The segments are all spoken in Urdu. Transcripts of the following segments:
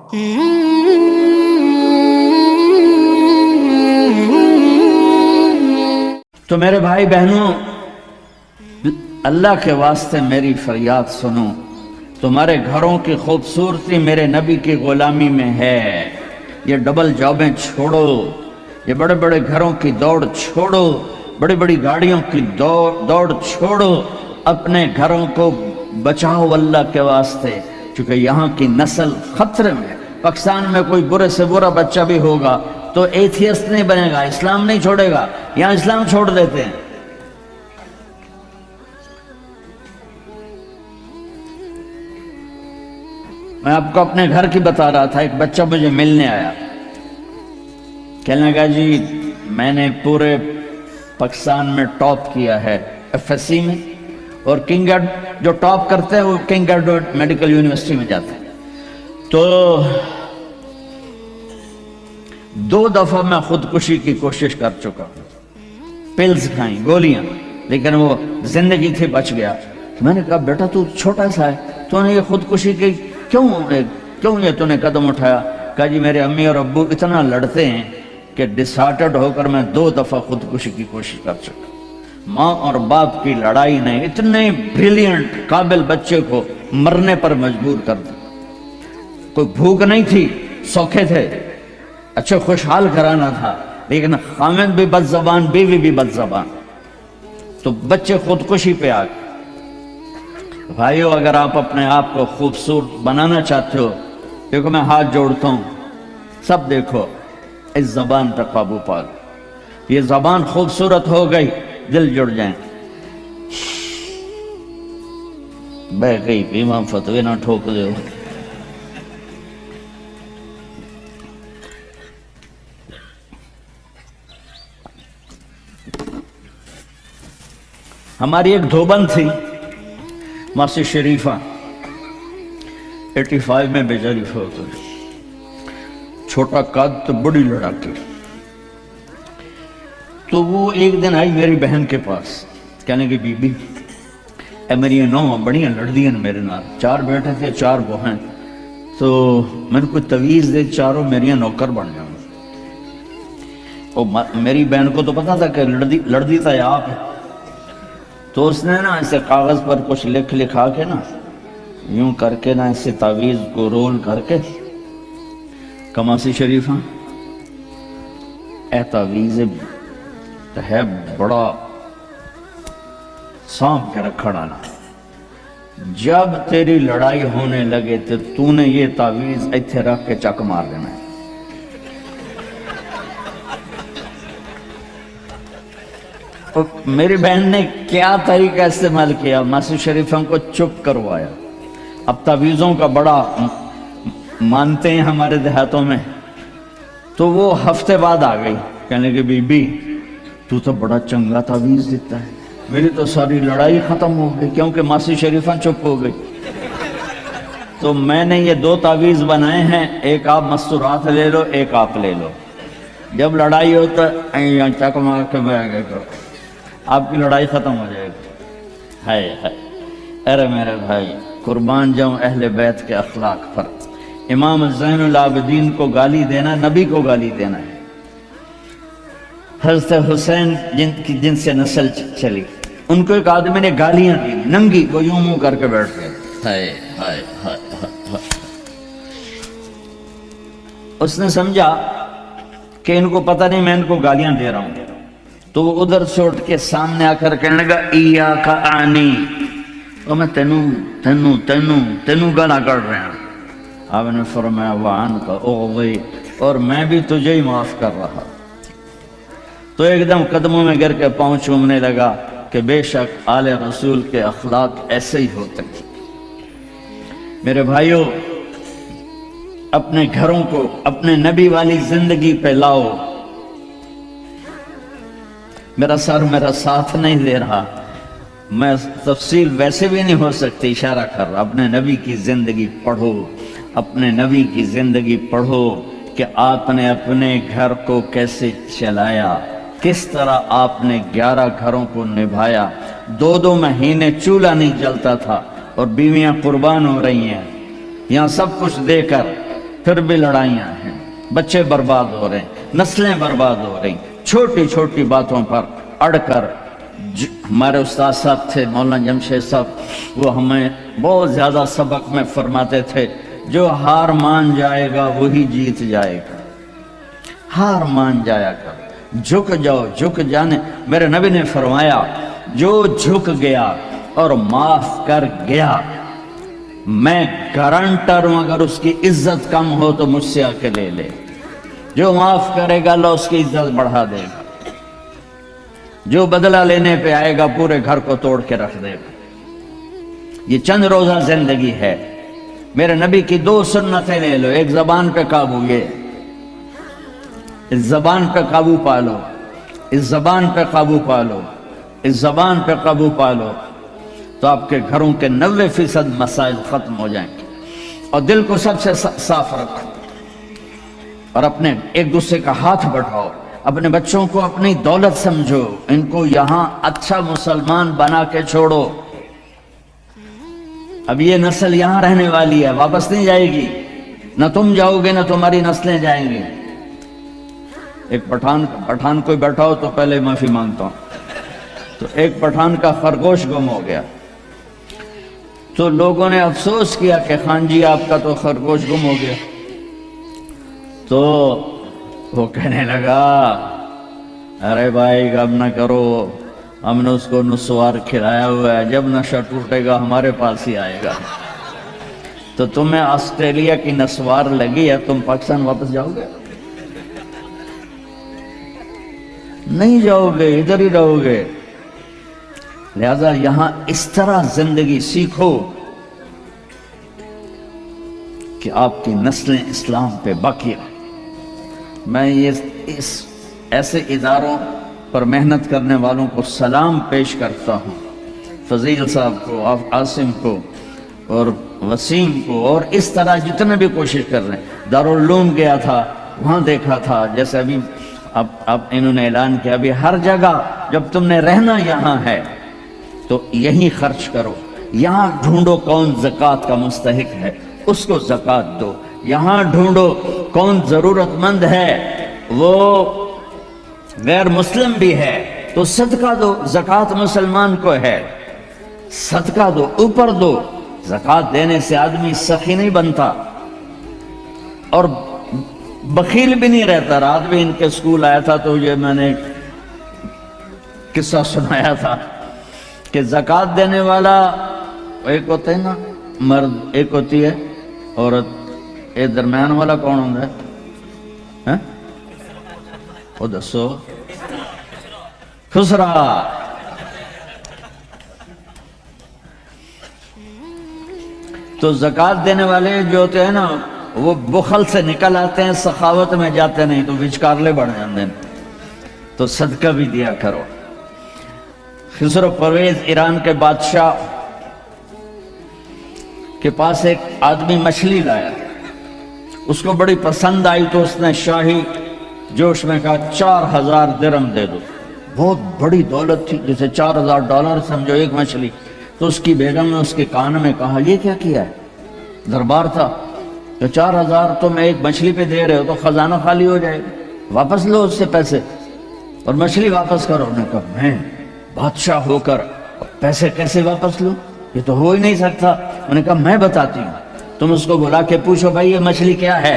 تو میرے بھائی بہنوں، اللہ کے واسطے میری فریاد سنو، تمہارے گھروں کی خوبصورتی میرے نبی کی غلامی میں ہے۔ یہ ڈبل جابیں چھوڑو، یہ بڑے بڑے گھروں کی دوڑ چھوڑو، بڑی بڑی گاڑیوں کی دوڑ چھوڑو، اپنے گھروں کو بچاؤ اللہ کے واسطے، چونکہ یہاں کی نسل خطرے میں ہے۔ پاکستان میں کوئی برے سے برا بچہ بھی ہوگا تو ایتھیسٹ نہیں بنے گا، اسلام نہیں چھوڑے گا، یہاں اسلام چھوڑ دیتے ہیں۔ میں آپ کو اپنے گھر کی بتا رہا تھا، ایک بچہ مجھے ملنے آیا، کہنے لگا جی میں نے پورے پاکستان میں ٹاپ کیا ہے ایف ایس سی میں، اور کنگ ایڈ جو ٹاپ کرتے ہیں وہ کنگ ایڈورڈ میڈیکل یونیورسٹی میں جاتے ہیں۔ تو 2 دفعہ میں خودکشی کی کوشش کر چکا، پلز کھائیں، گولیاں، لیکن وہ زندگی تھی، بچ گیا۔ تو میں نے کہا بیٹا تو چھوٹا سا ہے، تو نے یہ خودکشی کی کیوں یہ تو نے قدم اٹھایا؟ کہا جی میرے امی اور ابو اتنا لڑتے ہیں کہ ڈسہارٹڈ ہو کر میں 2 دفعہ خودکشی کی کوشش کر چکا۔ ماں اور باپ کی لڑائی نے اتنے بریلینٹ قابل بچے کو مرنے پر مجبور کر دیا۔ کوئی بھوک نہیں تھی، سوکھے تھے، اچھا خوشحال گھرانہ تھا، لیکن خامد بھی بد زبان، بیوی بھی بد زبان، تو بچے خودکشی پہ آ گئے۔ بھائیو، اگر آپ اپنے آپ کو خوبصورت بنانا چاہتے ہو، دیکھو میں ہاتھ جوڑتا ہوں، سب دیکھو، اس زبان پر قابو پا لو۔ یہ زبان خوبصورت ہو گئی، دل جڑ جائیں۔ بہ گئی امام فتوی نہ ٹھوک دے۔ ہماری ایک دھوبن تھی ماسی شریفہ، 85 میں بیچاری فوت ہوئی، چھوٹا قد تو بڑی لڑاکی۔ تو وہ ایک دن آئی میری بہن کے پاس، کہنے کی بی بی اے میری نو بڑیاں لڑدیاں میرے نال، 4 بیٹے تھے 4 بہن، تو میں نے کوئی تویز دے، چاروں میریاں نوکر بن جاؤں۔ میری بہن کو تو پتا تھا کہ لڑدی تھا آپ ہے، تو اس نے نا اسے کاغذ پر کچھ لکھا کے نا یوں کر کے نا اسے تعویذ کو رول کر کے، کماسی شریفہ اے تعویذ ہے بڑا سانپ کے رکھڑا نا، جب تیری لڑائی ہونے لگے تو نے یہ تعویذ ایتھے رکھ کے چک مار دینا ہے۔ میری بہن نے کیا طریقہ استعمال کیا، ماسی شریفوں کو چپ کروایا۔ اب تعویذوں کا بڑا مانتے ہیں ہمارے دیہاتوں میں، تو وہ ہفتے بعد آ گئی، کہنے کہ بی بی تو بڑا چنگا تعویذ دیتا ہے، میری تو ساری لڑائی ختم ہو گئی، کیونکہ ماسی شریفہ چپ ہو گئی۔ تو میں نے یہ 2 تعویذ بنائے ہیں، ایک آپ مستورات لے لو، ایک آپ لے لو، جب لڑائی ہو تو چک مار کے بیٹھ گئے کرو، آپ کی لڑائی ختم ہو جائے گی۔ ہائے ہائے، ارے میرے بھائی، قربان جاؤں اہل بیت کے اخلاق پر۔ امام زین العابدین کو گالی دینا نبی کو گالی دینا ہے۔ حضرت حسین جن سے نسل چلی، ان کو ایک آدمی نے گالیاں دی، ننگی کو یوں منہ کر کے بیٹھ گئے۔ ہائے ہائے ہائے ہائے۔ اس نے سمجھا کہ ان کو پتہ نہیں میں ان کو گالیاں دے رہا ہوں، تو وہ ادھر سے اٹھ کے سامنے آ کر کہنے لگا ایاک اعنی، اور میں تینوں گالا کر رہے ہیں۔ آپ نے فرمایا وعنک اغضی، اور میں بھی تجھے ہی معاف کر رہا۔ تو ایک دم قدموں میں گر کے پاؤں چومنے لگا کہ بے شک آل رسول کے اخلاق ایسے ہی ہوتے ہیں۔ میرے بھائیوں، اپنے گھروں کو اپنے نبی والی زندگی پہ لاؤ۔ میرا سر میرا ساتھ نہیں دے رہا، میں تفصیل ویسے بھی نہیں ہو سکتی، اشارہ کر رہا، اپنے نبی کی زندگی پڑھو، اپنے نبی کی زندگی پڑھو کہ آپ نے اپنے گھر کو کیسے چلایا، کس طرح آپ نے 11 گھروں کو نبھایا، 2 مہینے چولہا نہیں جلتا تھا اور بیویاں قربان ہو رہی ہیں، یہاں سب کچھ دے کر پھر بھی لڑائیاں ہیں، بچے برباد ہو رہے ہیں، نسلیں برباد ہو رہی، چھوٹی چھوٹی باتوں پر اڑ کر۔ ہمارے استاد صاحب تھے مولانا جمشید صاحب، وہ ہمیں بہت زیادہ سبق میں فرماتے تھے، جو ہار مان جائے گا وہی جیت جائے گا۔ ہار مان جایا کر، جھک جاؤ، جھک جانے۔ میرے نبی نے فرمایا جو جھک گیا اور معاف کر گیا، میں گارنٹر ہوں اگر اس کی عزت کم ہو تو مجھ سے آ کے لے لے۔ جو معاف کرے گا اللہ اس کی عزت بڑھا دے گا، جو بدلہ لینے پہ آئے گا پورے گھر کو توڑ کے رکھ دے گا۔ یہ چند روزہ زندگی ہے۔ میرے نبی کی 2 سنتیں لے لو، ایک زبان پہ قابو، یہ اس زبان پہ قابو پالو، اس زبان پہ قابو پالو، اس زبان پہ قابو پالو، تو آپ کے گھروں کے 90% مسائل ختم ہو جائیں گے۔ اور دل کو سب سے صاف رکھو، اور اپنے ایک دوسرے کا ہاتھ بڑھاؤ، اپنے بچوں کو اپنی دولت سمجھو، ان کو یہاں اچھا مسلمان بنا کے چھوڑو۔ اب یہ نسل یہاں رہنے والی ہے، واپس نہیں جائے گی، نہ تم جاؤ گے نہ تمہاری نسلیں جائیں گی۔ ایک پٹھان کوئی بیٹھا ہو تو پہلے معافی مانگتا ہوں۔ تو ایک پٹھان کا خرگوش گم ہو گیا، تو لوگوں نے افسوس کیا کہ خان جی آپ کا تو خرگوش گم ہو گیا۔ تو وہ کہنے لگا ارے بھائی غم نہ کرو، ہم نے اس کو نسوار کھلایا ہوا ہے، جب نشہ ٹوٹے گا ہمارے پاس ہی آئے گا۔ تو تمہیں آسٹریلیا کی نسوار لگی ہے، تم پاکستان واپس جاؤ گے؟ نہیں جاؤ گے، ادھر ہی رہو گے۔ لہذا یہاں اس طرح زندگی سیکھو کہ آپ کی نسلیں اسلام پہ باقی رہیں۔ میں اس ایسے اداروں پر محنت کرنے والوں کو سلام پیش کرتا ہوں، فضیل صاحب کو، عاصم کو اور وسیم کو، اور اس طرح جتنے بھی کوشش کر رہے ہیں۔ دارالعلوم گیا تھا، وہاں دیکھا تھا، جیسے ابھی اب انہوں نے اعلان کیا، ابھی ہر جگہ جب تم نے رہنا یہاں ہے تو یہیں خرچ کرو، یہاں ڈھونڈو کون زکوٰۃ کا مستحق ہے، اس کو زکوٰۃ دو۔ یہاں ڈھونڈو کون ضرورت مند ہے، وہ غیر مسلم بھی ہے تو صدقہ دو، زکوٰۃ مسلمان کو ہے، صدقہ دو، اوپر دو۔ زکوٰۃ دینے سے آدمی سخی نہیں بنتا اور بخیل بھی نہیں رہتا۔ رات بھی ان کے اسکول آیا تھا تو یہ میں نے قصہ سنایا تھا کہ زکوٰۃ دینے والا ایک ہوتا ہے نا مرد، ایک ہوتی ہے عورت، ایک درمیان والا کون ہوتا ہے؟ وہ دسو، خسرا۔ تو زکوٰۃ دینے والے جو ہوتے ہیں نا وہ بخل سے نکل آتے ہیں، سخاوت میں جاتے نہیں تو وچکارلے بڑھ جاتے ہیں۔ تو صدقہ بھی دیا کرو۔ خسرو پرویز ایران کے بادشاہ کے پاس ایک آدمی مچھلی لایا، اس کو بڑی پسند آئی تو اس نے شاہی جوش میں کہا 4000 درہم دے دو۔ بہت بڑی دولت تھی، جیسے $4000 سمجھو ایک مچھلی۔ تو اس کی بیگم نے اس کے کان میں کہا یہ کیا کیا ہے؟ دربار تھا کہ 4000 تم ایک مچھلی پہ دے رہے ہو تو خزانہ خالی ہو جائے گا، واپس لو اس سے پیسے اور مچھلی واپس کرو۔ انہوں نے کہا میں بادشاہ ہو کر پیسے کیسے واپس لوں، یہ تو ہو ہی نہیں سکتا۔ انہوں نے کہا میں بتاتی ہوں، تم اس کو بلا کے پوچھو بھائی یہ مچھلی کیا ہے،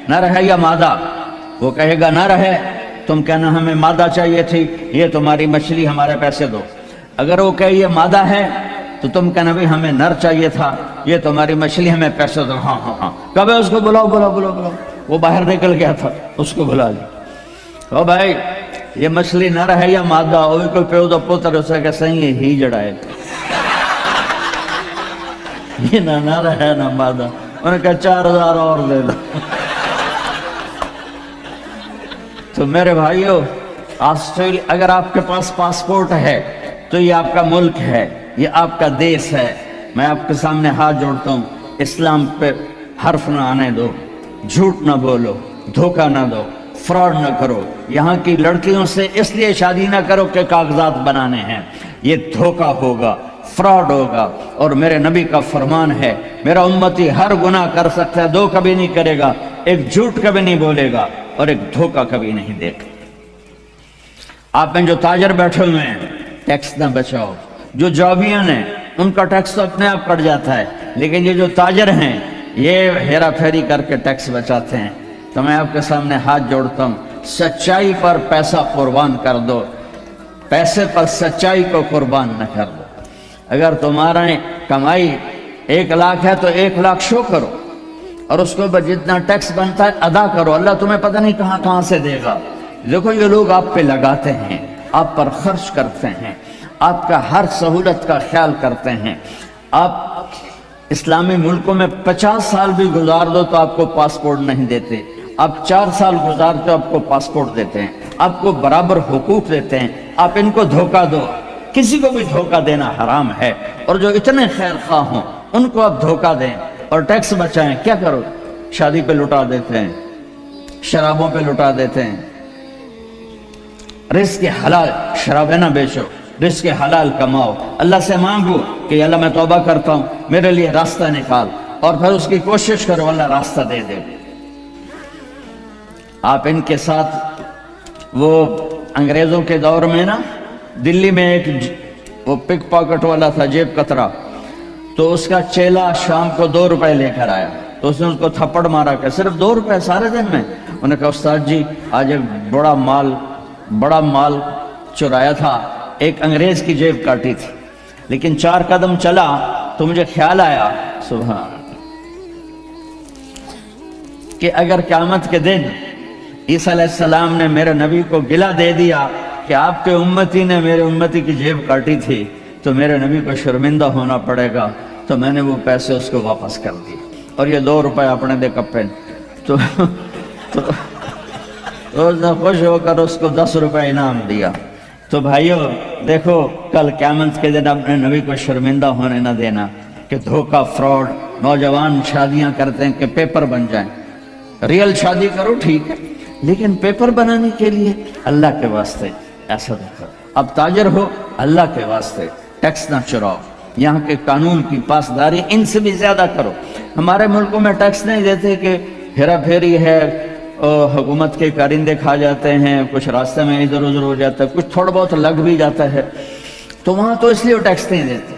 نر ہے یا مادہ؟ وہ کہے گا نر ہے، تم کہنا ہمیں مادہ چاہیے تھی، یہ تمہاری مچھلی ہمارے پیسے دو۔ اگر وہ کہے یہ مادہ ہے تو تم کہنا بھی ہمیں نر چاہیے تھا، یہ تمہاری مچھلی ہمیں پیسے دو۔ ہاں ہاں ہاں، کب ہے اس کو بلاؤ بلاؤ بلاؤ بلاؤ۔ وہ باہر نکل گیا تھا، اس کو بلا لیا۔ او بھائی یہ مچھلی نر ہے یا مادہ؟ وہ کوئی پیو دا پوتر اسے کہ صحیح ہے ہی جڑائے، یہ نہ نر ہے نہ مادہ۔ انہوں نے کہا 4000 اور دے دو۔ تو میرے بھائیو، آسٹریلیا اگر آپ کے پاس پاسپورٹ ہے تو یہ آپ کا ملک ہے، یہ آپ کا دیش ہے۔ میں آپ کے سامنے ہاتھ جوڑتا ہوں، اسلام پہ حرف نہ آنے دو، جھوٹ نہ بولو، دھوکہ نہ دو، فراڈ نہ کرو۔ یہاں کی لڑکیوں سے اس لیے شادی نہ کرو کہ کاغذات بنانے ہیں، یہ دھوکہ ہوگا، فراڈ ہوگا۔ اور میرے نبی کا فرمان ہے میرا امتی ہر گناہ کر سکتا ہے، دو کبھی نہیں کرے گا، ایک جھوٹ کبھی نہیں بولے گا اور ایک دھوکہ کبھی نہیں دے گا۔ آپ میں جو تاجر بیٹھے ہوئے ہیں ٹیکس نہ بچاؤ، جو جابین ہیں ان کا ٹیکس تو اپنے آپ کٹ جاتا ہے، لیکن یہ جو تاجر ہیں یہ ہیرا پھیری کر کے ٹیکس بچاتے ہیں۔ تو میں آپ کے سامنے ہاتھ جوڑتا ہوں، سچائی پر پیسہ قربان کر دو، پیسے پر سچائی کو قربان نہ کر دو۔ اگر تمہارا کمائی 1 لاکھ ہے تو 1 لاکھ شو کرو اور اس کے اوپر جتنا ٹیکس بنتا ہے ادا کرو، اللہ تمہیں پتہ نہیں کہاں کہاں سے دے گا۔ دیکھو یہ لوگ آپ پہ لگاتے ہیں، آپ پر خرچ کرتے ہیں، آپ کا ہر سہولت کا خیال کرتے ہیں۔ آپ اسلامی ملکوں میں 50 سال بھی گزار دو تو آپ کو پاسپورٹ نہیں دیتے، آپ 4 سال گزارتے آپ کو پاسپورٹ دیتے ہیں، آپ کو برابر حقوق دیتے ہیں۔ آپ ان کو دھوکہ دو، کسی کو بھی دھوکہ دینا حرام ہے، اور جو اتنے خیر خواہ ہوں ان کو آپ دھوکہ دیں اور ٹیکس بچائیں۔ کیا کرو؟ شادی پہ لٹا دیتے ہیں، شرابوں پہ لٹا دیتے ہیں۔ رزق حلال، شرابیں نہ بیچو، رزق حلال کماؤ، اللہ سے مانگو کہ اللہ میں توبہ کرتا ہوں میرے لیے راستہ نکال، اور پھر اس کی کوشش کرو اللہ راستہ دے دے۔ آپ ان کے ساتھ وہ انگریزوں کے دور میں نا دلی میں ایک وہ پک پاکٹ والا تھا جیب کترا، تو اس کا چیلا شام کو 2 روپے لے کر آیا، تو اس نے اس کو تھپڑ مارا کہ صرف 2 روپے سارے دن میں؟ انہوں نے کہا استاد جی آج ایک بڑا مال چرایا تھا، ایک انگریز کی جیب کاٹی تھی، لیکن 4 قدم چلا تو مجھے خیال آیا سبحان کہ اگر قیامت کے دن عیسیٰ علیہ السلام نے میرے نبی کو گلہ دے دیا کہ آپ کے امتی نے میرے امتی کی جیب کاٹی تھی تو میرے نبی کو شرمندہ ہونا پڑے گا، تو میں نے وہ پیسے اس کو واپس کر دیے اور یہ 2 روپے اپنے دے کپے تو اس نے خوش ہو کر اس کو 10 روپے انعام دیا۔ تو بھائیو دیکھو کل قیامت کے دن اپنے نبی کو شرمندہ ہونے نہ دینا کہ دھوکہ فراڈ۔ نوجوان شادیاں کرتے ہیں کہ پیپر بن جائیں، ریئل شادی کرو ٹھیک ہے، لیکن پیپر بنانے کے لیے اللہ کے واسطے ایسا نہ کرو۔ اب تاجر ہو اللہ کے واسطے ٹیکس نہ چراؤ، یہاں کے قانون کی پاسداری ان سے بھی زیادہ کرو۔ ہمارے ملکوں میں ٹیکس نہیں دیتے کہ ہیرا پھیری ہے، حکومت کے کارندے کھا جاتے ہیں، کچھ راستے میں ادھر ادھر ہو جاتا ہے، کچھ تھوڑا بہت لگ بھی جاتا ہے، تو وہاں تو اس لیے ٹیکس نہیں دیتے۔